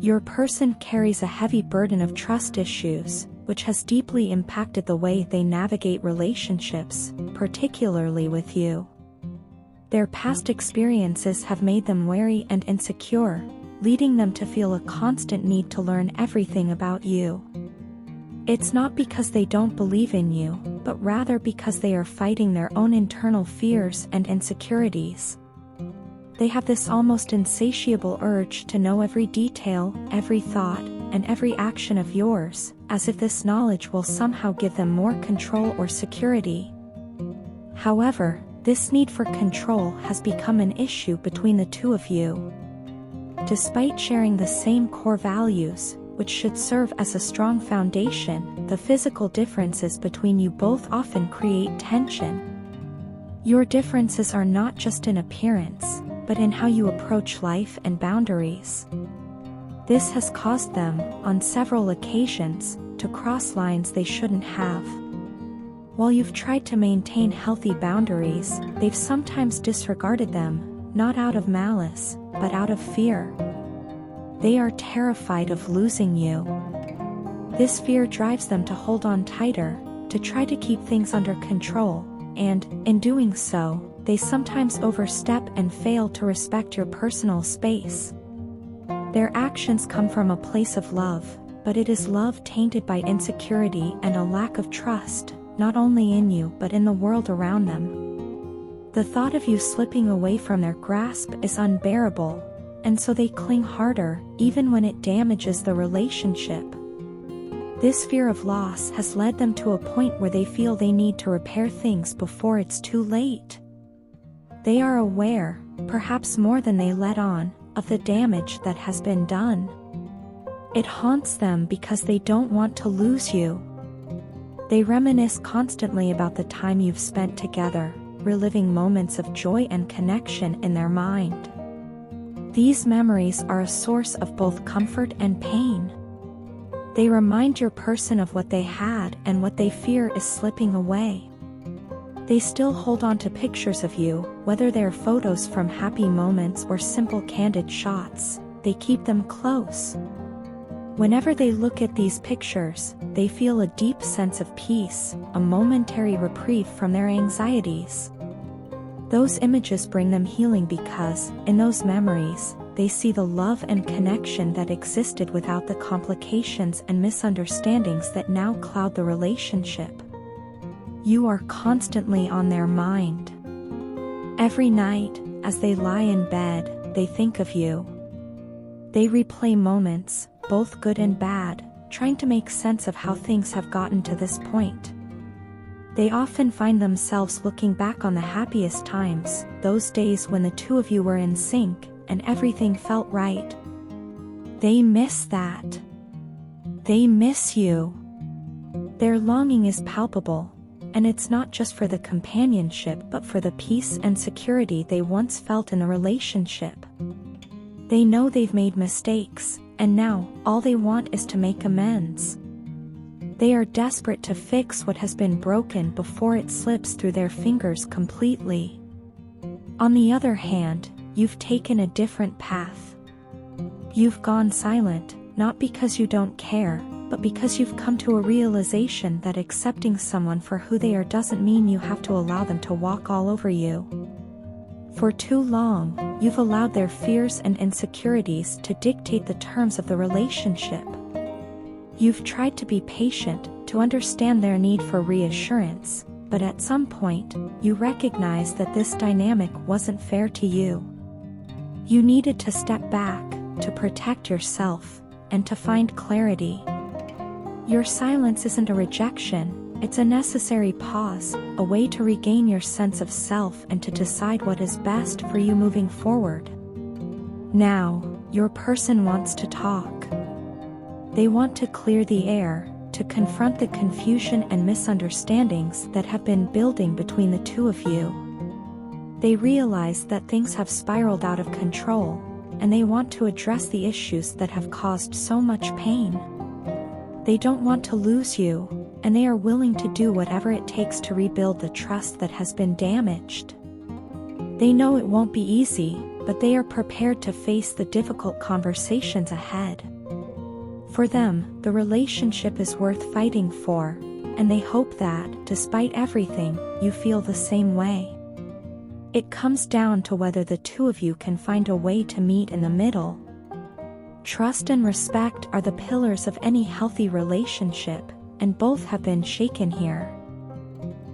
Your person carries a heavy burden of trust issues, which has deeply impacted the way they navigate relationships, particularly with you. Their past experiences have made them wary and insecure, leading them to feel a constant need to learn everything about you. It's not because they don't believe in you, but rather because they are fighting their own internal fears and insecurities. They have this almost insatiable urge to know every detail, every thought, and every action of yours, as if this knowledge will somehow give them more control or security. However, this need for control has become an issue between the two of you. Despite sharing the same core values, which should serve as a strong foundation, the physical differences between you both often create tension. Your differences are not just in appearance, but in how you approach life and boundaries. This has caused them, on several occasions, to cross lines they shouldn't have. While you've tried to maintain healthy boundaries, they've sometimes disregarded them, not out of malice, but out of fear. They are terrified of losing you. This fear drives them to hold on tighter, to try to keep things under control, and, in doing so, they sometimes overstep and fail to respect your personal space. Their actions come from a place of love, but it is love tainted by insecurity and a lack of trust, not only in you but in the world around them. The thought of you slipping away from their grasp is unbearable, and so they cling harder, even when it damages the relationship. This fear of loss has led them to a point where they feel they need to repair things before it's too late. They are aware, perhaps more than they let on, of the damage that has been done. It haunts them because they don't want to lose you. They reminisce constantly about the time you've spent together, reliving moments of joy and connection in their mind. These memories are a source of both comfort and pain. They remind your person of what they had and what they fear is slipping away. They still hold on to pictures of you, whether they're photos from happy moments or simple candid shots. They keep them close. Whenever they look at these pictures, they feel a deep sense of peace, a momentary reprieve from their anxieties. Those images bring them healing because, in those memories, they see the love and connection that existed without the complications and misunderstandings that now cloud the relationship. You are constantly on their mind. Every night, as they lie in bed, they think of you. They replay moments, both good and bad, trying to make sense of how things have gotten to this point. They often find themselves looking back on the happiest times, those days when the two of you were in sync, and everything felt right. They miss that. They miss you. Their longing is palpable. And it's not just for the companionship but for the peace and security they once felt in the relationship. They know they've made mistakes, and now, all they want is to make amends. They are desperate to fix what has been broken before it slips through their fingers completely. On the other hand, you've taken a different path. You've gone silent, not because you don't care, but because you've come to a realization that accepting someone for who they are doesn't mean you have to allow them to walk all over you. For too long, you've allowed their fears and insecurities to dictate the terms of the relationship. You've tried to be patient, to understand their need for reassurance, but at some point, you recognized that this dynamic wasn't fair to you. You needed to step back, to protect yourself, and to find clarity. Your silence isn't a rejection, it's a necessary pause, a way to regain your sense of self and to decide what is best for you moving forward. Now, your person wants to talk. They want to clear the air, to confront the confusion and misunderstandings that have been building between the two of you. They realize that things have spiraled out of control, and they want to address the issues that have caused so much pain. They don't want to lose you, and they are willing to do whatever it takes to rebuild the trust that has been damaged. They know it won't be easy, but they are prepared to face the difficult conversations ahead. For them, the relationship is worth fighting for, and they hope that, despite everything, you feel the same way. It comes down to whether the two of you can find a way to meet in the middle. Trust and respect are the pillars of any healthy relationship, and both have been shaken here.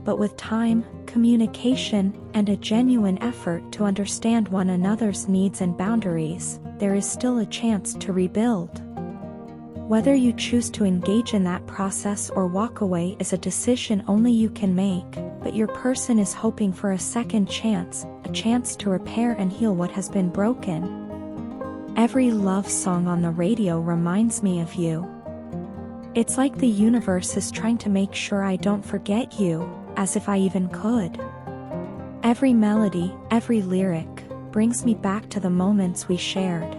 But with time, communication, and a genuine effort to understand one another's needs and boundaries, there is still a chance to rebuild. Whether you choose to engage in that process or walk away is a decision only you can make, but your person is hoping for a second chance, a chance to repair and heal what has been broken. Every love song on the radio reminds me of you. It's like the universe is trying to make sure I don't forget you, as if I even could. Every melody, every lyric, brings me back to the moments we shared.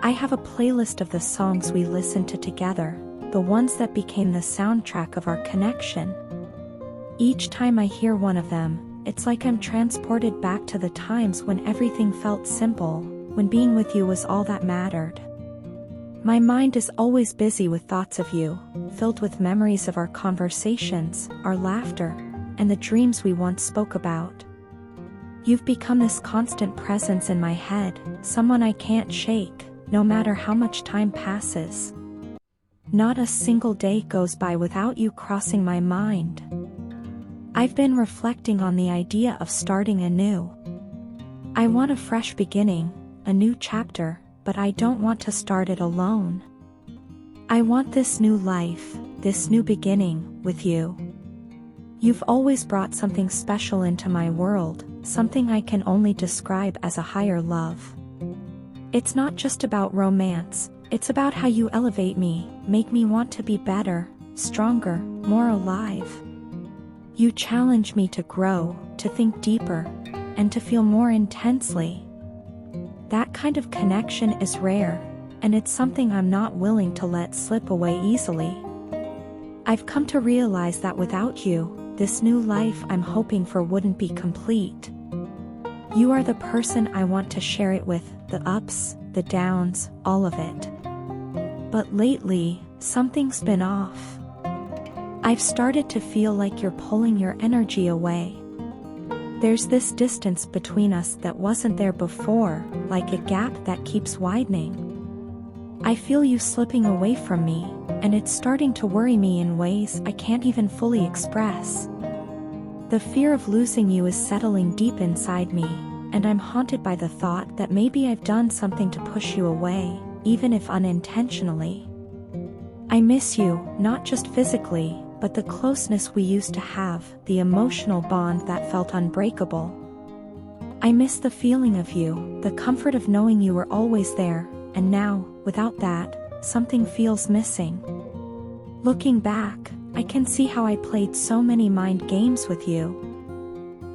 I have a playlist of the songs we listened to together, the ones that became the soundtrack of our connection. Each time I hear one of them, it's like I'm transported back to the times when everything felt simple, when being with you was all that mattered. My mind is always busy with thoughts of you, filled with memories of our conversations, our laughter, and the dreams we once spoke about. You've become this constant presence in my head, someone I can't shake, no matter how much time passes. Not a single day goes by without you crossing my mind. I've been reflecting on the idea of starting anew. I want a fresh beginning, a new chapter, but I don't want to start it alone. I want this new life, this new beginning, with you. You've always brought something special into my world, something I can only describe as a higher love. It's not just about romance, it's about how you elevate me, make me want to be better, stronger, more alive. You challenge me to grow, to think deeper, and to feel more intensely. That kind of connection is rare, and it's something I'm not willing to let slip away easily. I've come to realize that without you, this new life I'm hoping for wouldn't be complete. You are the person I want to share it with, the ups, the downs, all of it. But lately, something's been off. I've started to feel like you're pulling your energy away. There's this distance between us that wasn't there before, like a gap that keeps widening. I feel you slipping away from me, and it's starting to worry me in ways I can't even fully express. The fear of losing you is settling deep inside me, and I'm haunted by the thought that maybe I've done something to push you away, even if unintentionally. I miss you, not just physically, but the closeness we used to have, the emotional bond that felt unbreakable. I miss the feeling of you, the comfort of knowing you were always there, and now, without that, something feels missing. Looking back, I can see how I played so many mind games with you.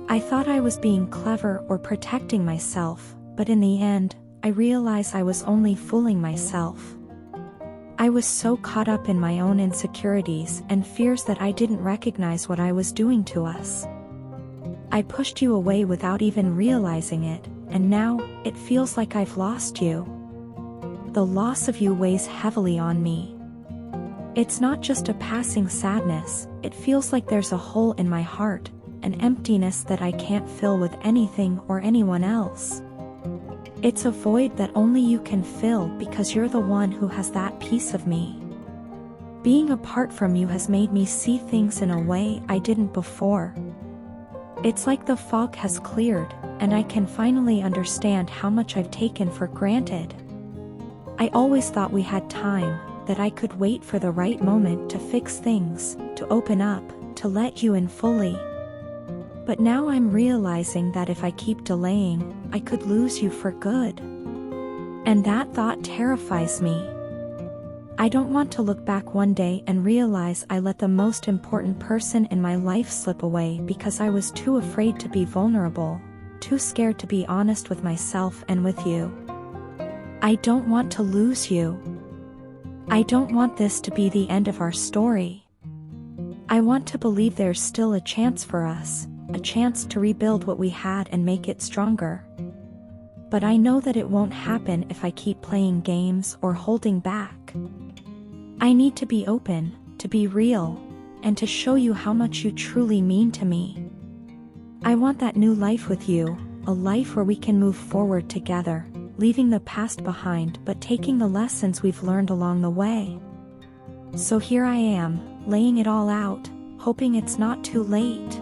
I thought I was being clever or protecting myself, but in the end, I realized I was only fooling myself. I was so caught up in my own insecurities and fears that I didn't recognize what I was doing to us. I pushed you away without even realizing it, and now, it feels like I've lost you. The loss of you weighs heavily on me. It's not just a passing sadness, it feels like there's a hole in my heart, an emptiness that I can't fill with anything or anyone else. It's a void that only you can fill because you're the one who has that piece of me. Being apart from you has made me see things in a way I didn't before. It's like the fog has cleared, and I can finally understand how much I've taken for granted. I always thought we had time, that I could wait for the right moment to fix things, to open up, to let you in fully. But now I'm realizing that if I keep delaying, I could lose you for good. And that thought terrifies me. I don't want to look back one day and realize I let the most important person in my life slip away because I was too afraid to be vulnerable, too scared to be honest with myself and with you. I don't want to lose you. I don't want this to be the end of our story. I want to believe there's still a chance for us, a chance to rebuild what we had and make it stronger. But I know that it won't happen if I keep playing games or holding back. I need to be open, to be real, and to show you how much you truly mean to me. I want that new life with you, a life where we can move forward together, leaving the past behind but taking the lessons we've learned along the way. So here I am, laying it all out, hoping it's not too late.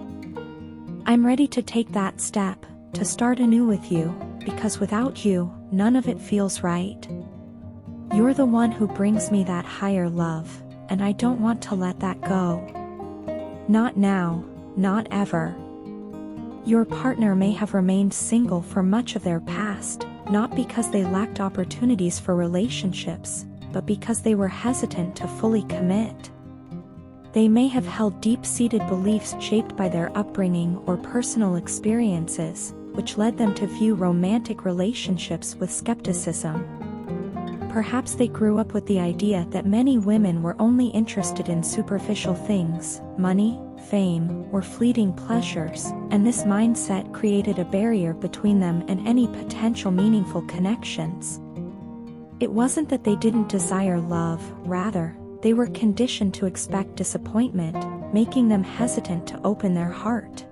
I'm ready to take that step, to start anew with you, because without you, none of it feels right. You're the one who brings me that higher love, and I don't want to let that go. Not now, not ever. Your partner may have remained single for much of their past, not because they lacked opportunities for relationships, but because they were hesitant to fully commit. They may have held deep-seated beliefs shaped by their upbringing or personal experiences, which led them to view romantic relationships with skepticism. Perhaps they grew up with the idea that many women were only interested in superficial things, money, fame, or fleeting pleasures, and this mindset created a barrier between them and any potential meaningful connections. It wasn't that they didn't desire love, rather, they were conditioned to expect disappointment, making them hesitant to open their heart.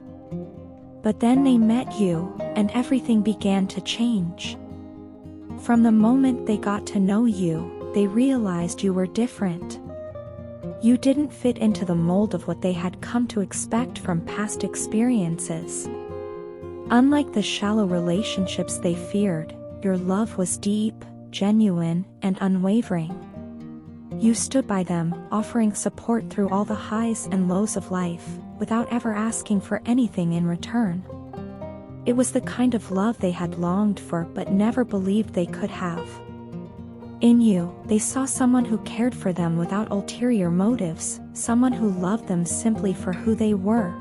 But then they met you, and everything began to change. From the moment they got to know you, they realized you were different. You didn't fit into the mold of what they had come to expect from past experiences. Unlike the shallow relationships they feared, your love was deep, genuine, and unwavering. You stood by them, offering support through all the highs and lows of life, without ever asking for anything in return. It was the kind of love they had longed for but never believed they could have. In you, they saw someone who cared for them without ulterior motives, someone who loved them simply for who they were.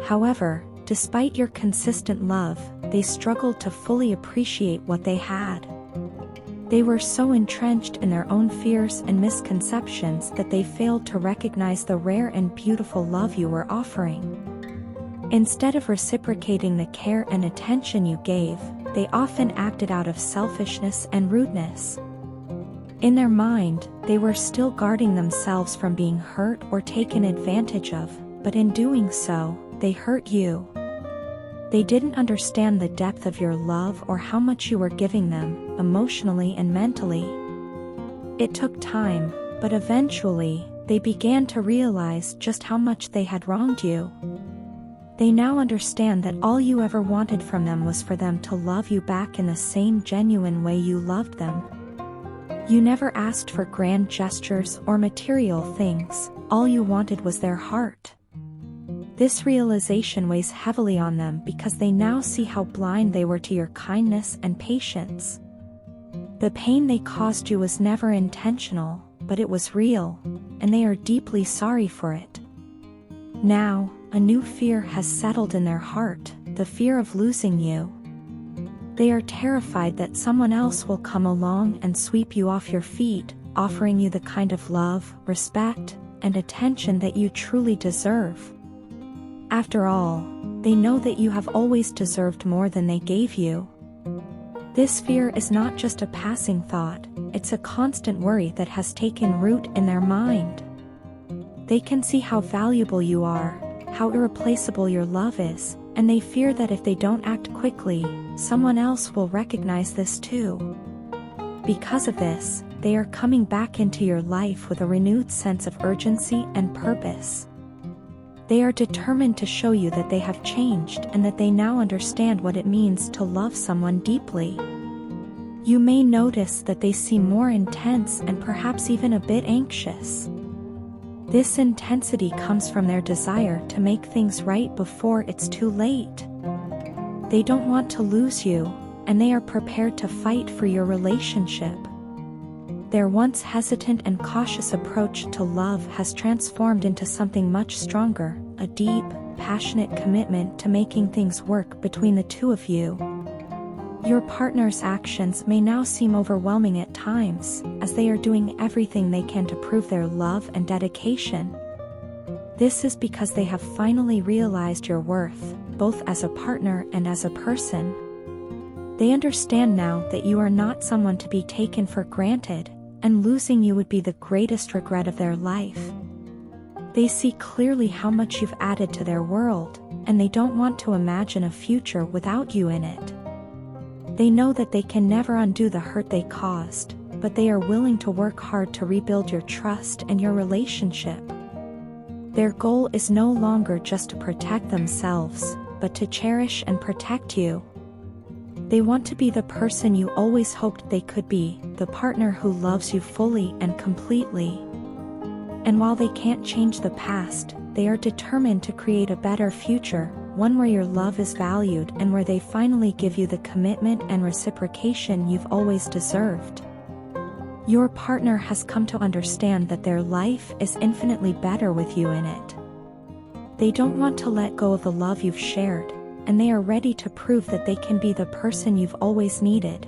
However, despite your consistent love, they struggled to fully appreciate what they had. They were so entrenched in their own fears and misconceptions that they failed to recognize the rare and beautiful love you were offering. Instead of reciprocating the care and attention you gave, they often acted out of selfishness and rudeness. In their mind, they were still guarding themselves from being hurt or taken advantage of, but in doing so, they hurt you. They didn't understand the depth of your love or how much you were giving them, emotionally and mentally. It took time, but eventually, they began to realize just how much they had wronged you. They now understand that all you ever wanted from them was for them to love you back in the same genuine way you loved them. You never asked for grand gestures or material things, all you wanted was their heart. This realization weighs heavily on them because they now see how blind they were to your kindness and patience. The pain they caused you was never intentional, but it was real, and they are deeply sorry for it. Now, a new fear has settled in their heart, the fear of losing you. They are terrified that someone else will come along and sweep you off your feet, offering you the kind of love, respect, and attention that you truly deserve. After all, they know that you have always deserved more than they gave you. This fear is not just a passing thought, it's a constant worry that has taken root in their mind. They can see how valuable you are, how irreplaceable your love is, and they fear that if they don't act quickly, someone else will recognize this too. Because of this, they are coming back into your life with a renewed sense of urgency and purpose. They are determined to show you that they have changed and that they now understand what it means to love someone deeply. You may notice that they seem more intense and perhaps even a bit anxious. This intensity comes from their desire to make things right before it's too late. They don't want to lose you, and they are prepared to fight for your relationship. Their once hesitant and cautious approach to love has transformed into something much stronger, a deep, passionate commitment to making things work between the two of you. Your partner's actions may now seem overwhelming at times, as they are doing everything they can to prove their love and dedication. This is because they have finally realized your worth, both as a partner and as a person. They understand now that you are not someone to be taken for granted, and losing you would be the greatest regret of their life. They see clearly how much you've added to their world, and they don't want to imagine a future without you in it. They know that they can never undo the hurt they caused, but they are willing to work hard to rebuild your trust and your relationship. Their goal is no longer just to protect themselves, but to cherish and protect you. They want to be the person you always hoped they could be, the partner who loves you fully and completely. And while they can't change the past, they are determined to create a better future, one where your love is valued and where they finally give you the commitment and reciprocation you've always deserved. Your partner has come to understand that their life is infinitely better with you in it. They don't want to let go of the love you've shared, and they are ready to prove that they can be the person you've always needed.